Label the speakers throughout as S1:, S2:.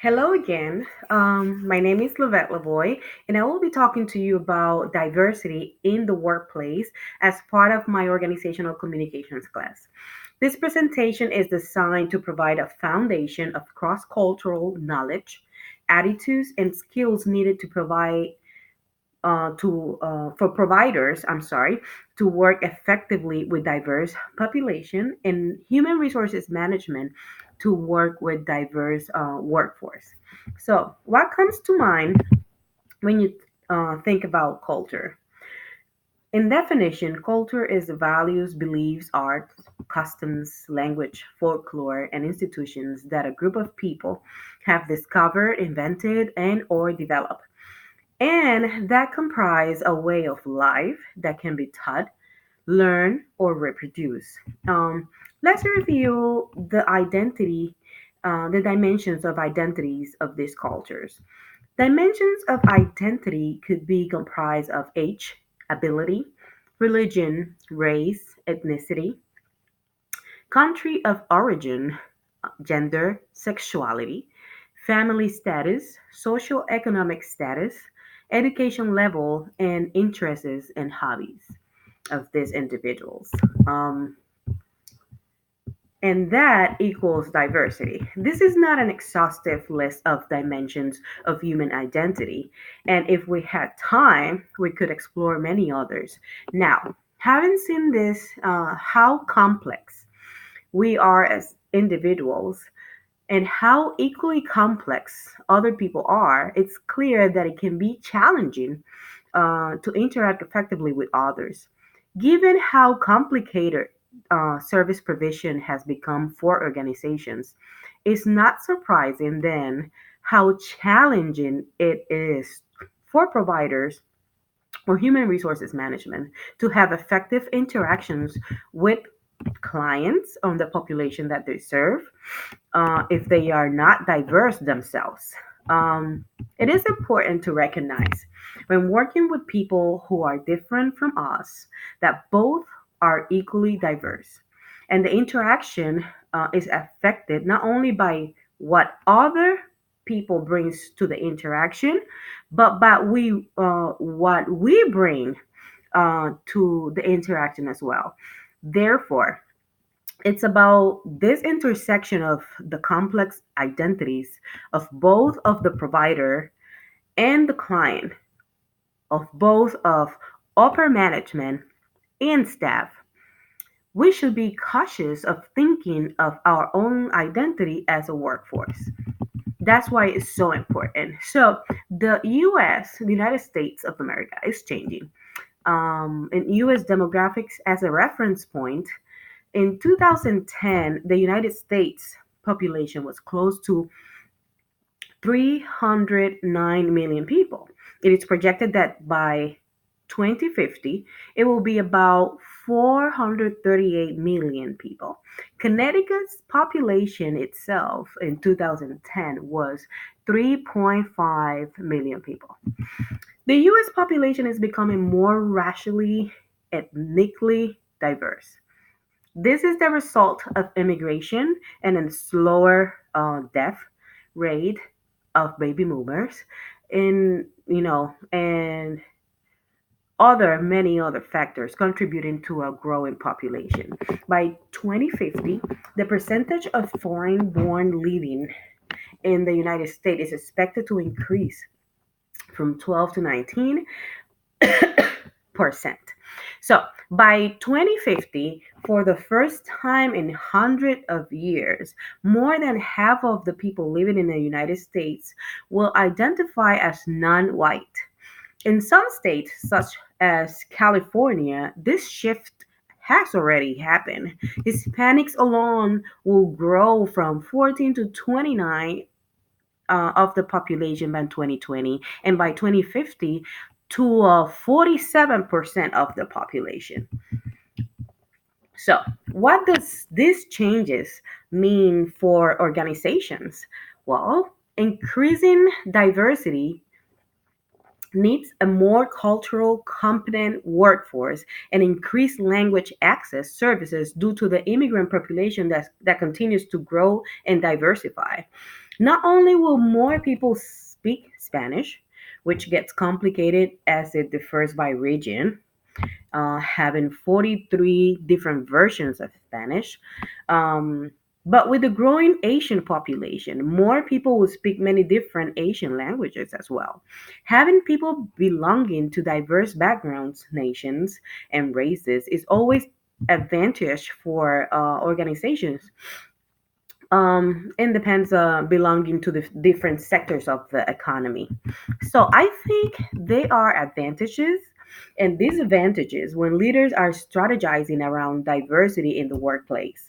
S1: Hello again. My name is La-Vette LaBoy, and I will be talking to you about diversity in the workplace as part of my organizational communications class. This presentation is designed to provide a foundation of cross cultural knowledge, attitudes, and skills needed to provide to for providers, to work effectively with diverse population and human resources management to work with diverse workforce. So, what comes to mind when you think about culture? In definition, culture is the values, beliefs, art, customs, language, folklore, and institutions that a group of people have discovered, invented, and or developed and that comprise a way of life that can be taught, learned, or reproduced. Let's review the dimensions of identities of these cultures. Dimensions of identity could be comprised of age, ability, religion, race, ethnicity, country of origin, gender, sexuality, family status, social economic status, education level, and interests and hobbies of these individuals. Um, and that equals diversity. This is not an exhaustive list of dimensions of human identity. And if we had time, we could explore many others. Now, having seen this, how complex we are as individuals, and how equally complex other people are, it's clear that it can be challenging to interact effectively with others. Given how complicated service provision has become for organizations, it's not surprising then how challenging it is for providers or human resources management to have effective interactions with clients on the population that they serve if they are not diverse themselves. It is important to recognize when working with people who are different from us that both are equally diverse. And the interaction is affected not only by what other people brings to the interaction, but by what we bring to the interaction as well. Therefore, it's about this intersection of the complex identities of both of the provider and the client, of both of upper management and staff. We should be cautious of thinking of our own identity as a workforce. That's why it's so important. So the US, the United States of America, is changing. In US demographics as a reference point, in 2010, the United States population was close to 309 million people. It is projected that by 2050, it will be about 438 million people. Connecticut's population itself in 2010 was 3.5 million people. The US population is becoming more racially, ethnically diverse. This is the result of immigration and a slower death rate of baby boomers, and other many other factors contributing to a growing population. By 2050, the percentage of foreign-born living in the United States is expected to increase from 12 to 19%. So by 2050, for the first time in hundreds of years, more than half of the people living in the United States will identify as non-white. In some states, such as California, this shift has already happened. Hispanics alone will grow from 14 to 29 of the population by 2020, and by 2050 to 47% of the population. So, what does these changes mean for organizations? Well, increasing diversity needs a more cultural competent workforce and increased language access services due to the immigrant population that continues to grow and diversify. Not only will more people speak Spanish, which gets complicated as it differs by region, having 43 different versions of Spanish. Um, but with the growing Asian population, more people will speak many different Asian languages as well. Having people belonging to diverse backgrounds, nations, and races is always advantage for organizations independents belonging to the different sectors of the economy. So I think they are advantages and disadvantages when leaders are strategizing around diversity in the workplace.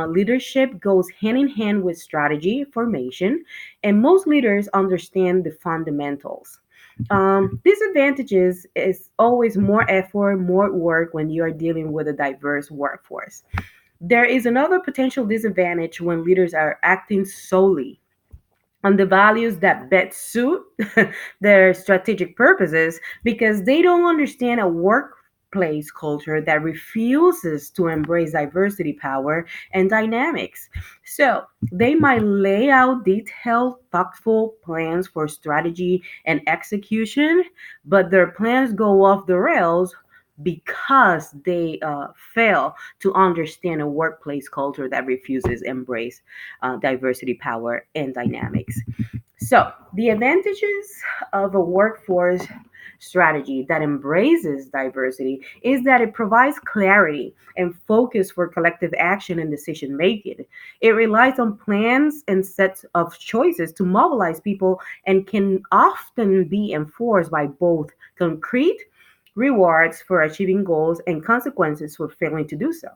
S1: Leadership goes hand in hand with strategy formation, and most leaders understand the fundamentals. Disadvantages is always more effort, more work when you are dealing with a diverse workforce. There is another potential disadvantage when leaders are acting solely on the values that best suit their strategic purposes because they don't understand a workplace culture that refuses to embrace diversity, power, and dynamics. So they might lay out detailed, thoughtful plans for strategy and execution, but their plans go off the rails because they fail to understand a workplace culture that refuses embrace diversity, power, and dynamics. So, the advantages of a workforce strategy that embraces diversity is that it provides clarity and focus for collective action and decision making. It relies on plans and sets of choices to mobilize people and can often be enforced by both concrete rewards for achieving goals and consequences for failing to do so.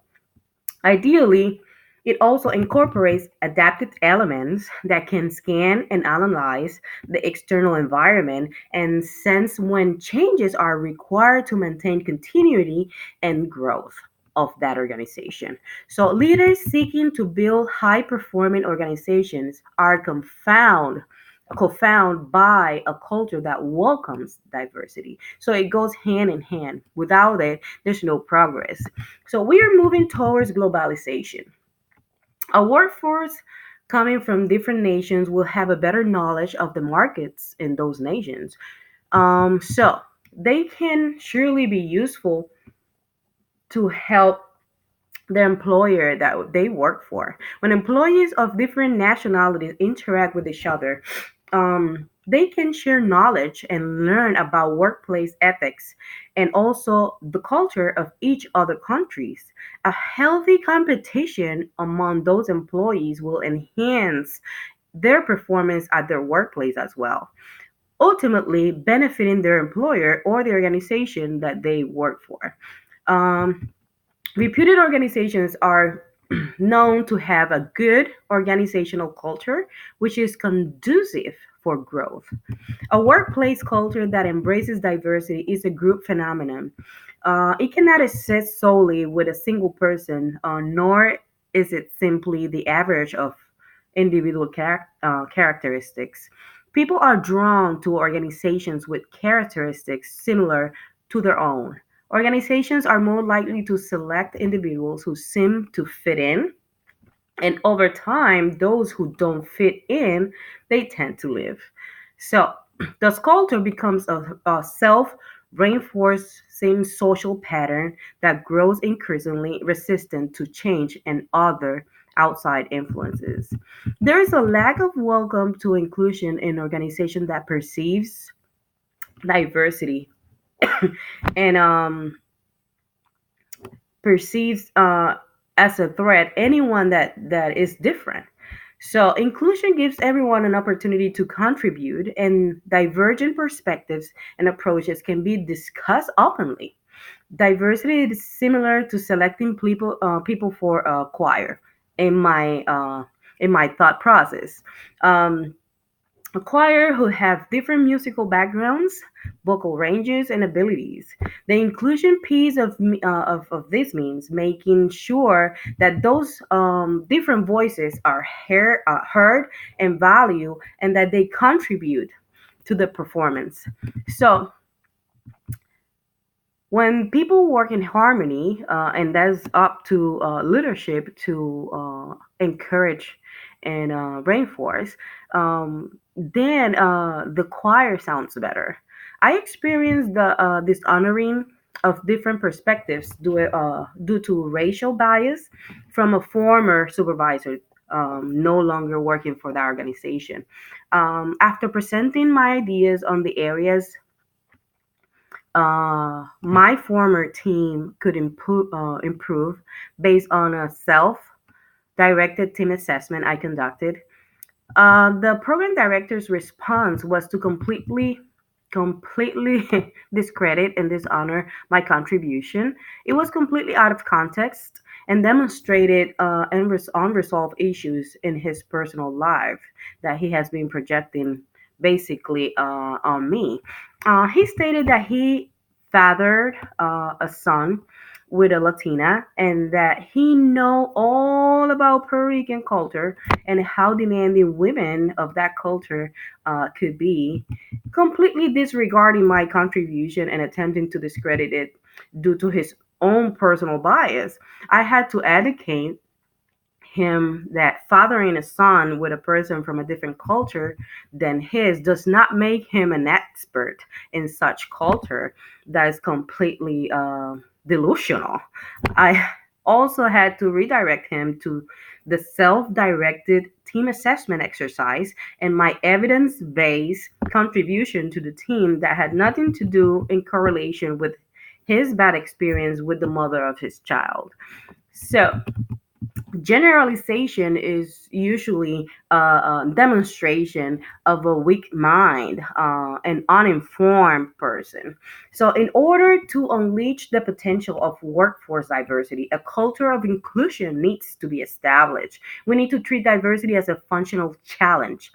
S1: Ideally, it also incorporates adaptive elements that can scan and analyze the external environment and sense when changes are required to maintain continuity and growth of that organization. So, leaders seeking to build high performing organizations are confounded by a culture that welcomes diversity. So it goes hand in hand. Without it, there's no progress. So we are moving towards globalization. A workforce coming from different nations will have a better knowledge of the markets in those nations. So they can surely be useful to help the employer that they work for. When employees of different nationalities interact with each other, they can share knowledge and learn about workplace ethics and also the culture of each other countries. A healthy competition among those employees will enhance their performance at their workplace as well, ultimately benefiting their employer or the organization that they work for. Um, Reputed organizations are known to have a good organizational culture, which is conducive for growth. A workplace culture that embraces diversity is a group phenomenon. It cannot exist solely with a single person, nor is it simply the average of individual characteristics. People are drawn to organizations with characteristics similar to their own. Organizations are more likely to select individuals who seem to fit in, and over time, those who don't fit in, they tend to leave. So the culture becomes a self reinforcing social pattern that grows increasingly resistant to change and other outside influences. There is a lack of welcome to inclusion in organization that perceives diversity and perceives as a threat anyone that is different. So inclusion gives everyone an opportunity to contribute, and divergent perspectives and approaches can be discussed openly. Diversity is similar to selecting people for a choir in my thought process. Um, a choir who have different musical backgrounds, vocal ranges, and abilities. The inclusion piece of this means making sure that those different voices are heard and valued, and that they contribute to the performance. So when people work in harmony, and that's up to leadership to encourage and rainforest, then the choir sounds better. I experienced the dishonoring of different perspectives due to racial bias from a former supervisor no longer working for the organization. After presenting my ideas on the areas my former team could improve based on a self directed team assessment I conducted. The program director's response was to completely discredit and dishonor my contribution. It was completely out of context and demonstrated unresolved issues in his personal life that he has been projecting basically on me. He stated that he fathered a son with a Latina and that he know all about Puerto Rican culture and how demanding women of that culture could be, completely disregarding my contribution and attempting to discredit it due to his own personal bias. I had to educate him that fathering a son with a person from a different culture than his does not make him an expert in such culture. That is completely delusional. I also had to redirect him to the self directed team assessment exercise and my evidence based contribution to the team that had nothing to do in correlation with his bad experience with the mother of his child. So, generalization is usually a demonstration of a weak mind, an uninformed person. So, in order to unleash the potential of workforce diversity, a culture of inclusion needs to be established. We need to treat diversity as a functional challenge,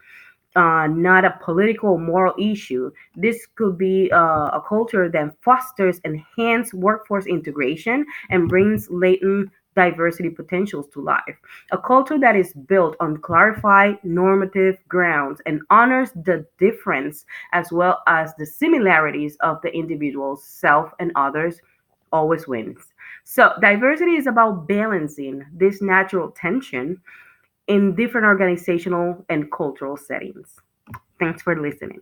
S1: not a political or moral issue. This could be a culture that fosters enhanced workforce integration and brings latent diversity potentials to life. A culture that is built on clarified normative grounds and honors the difference as well as the similarities of the individual's self and others always wins. So, diversity is about balancing this natural tension in different organizational and cultural settings. Thanks for listening.